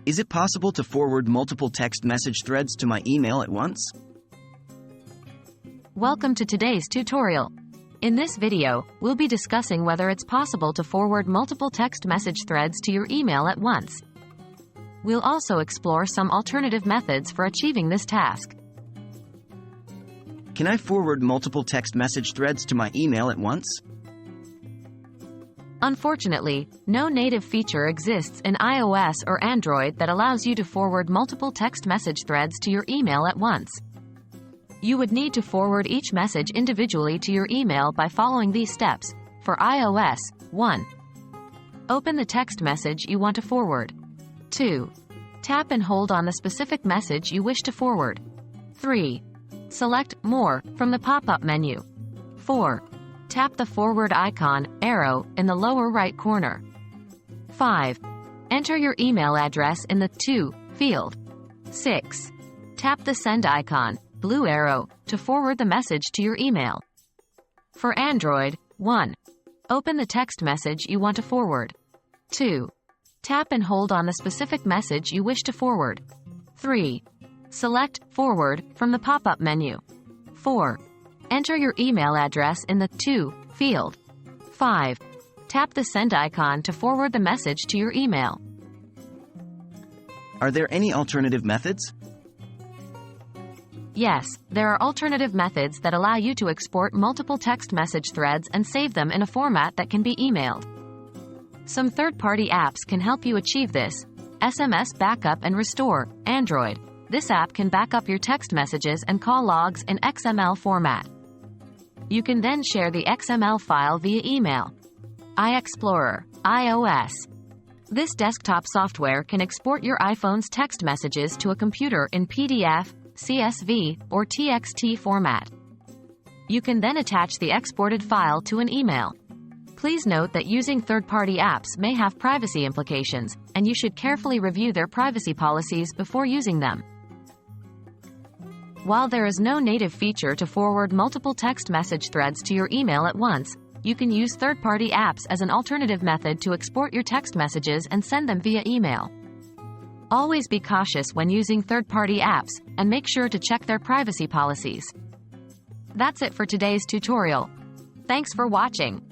Is it possible to forward multiple text message threads to my email at once? Welcome to today's tutorial. In this video, we'll be discussing whether it's possible to forward multiple text message threads to your email at once. We'll also explore some alternative methods for achieving this task. Can I forward multiple text message threads to my email at once? Unfortunately, no native feature exists in iOS or Android that allows you to forward multiple text message threads to your email at once. You would need to forward each message individually to your email by following these steps. For iOS, 1. Open the text message you want to forward. 2. Tap and hold on the specific message you wish to forward. 3. Select More from the pop-up menu. 4. Tap the forward icon, arrow, in the lower right corner. 5. Enter your email address in the To field. 6. Tap the send icon, blue arrow, to forward the message to your email. For Android, 1. Open the text message you want to forward. 2. Tap and hold on the specific message you wish to forward. 3. Select Forward from the pop-up menu. 4. Enter your email address in the To field. 5. Tap the send icon to forward the message to your email. Are there any alternative methods? Yes, there are alternative methods that allow you to export multiple text message threads and save them in a format that can be emailed. Some third-party apps can help you achieve this. SMS Backup and Restore, Android. This app can back up your text messages and call logs in XML format. You can then share the XML file via email. iExplorer, iOS. This desktop software can export your iPhone's text messages to a computer in PDF, CSV, or TXT format. You can then attach the exported file to an email. Please note that using third-party apps may have privacy implications, and you should carefully review their privacy policies before using them. While there is no native feature to forward multiple text message threads to your email at once, you can use third-party apps as an alternative method to export your text messages and send them via email. Always be cautious when using third-party apps, and make sure to check their privacy policies. That's it for today's tutorial. Thanks for watching.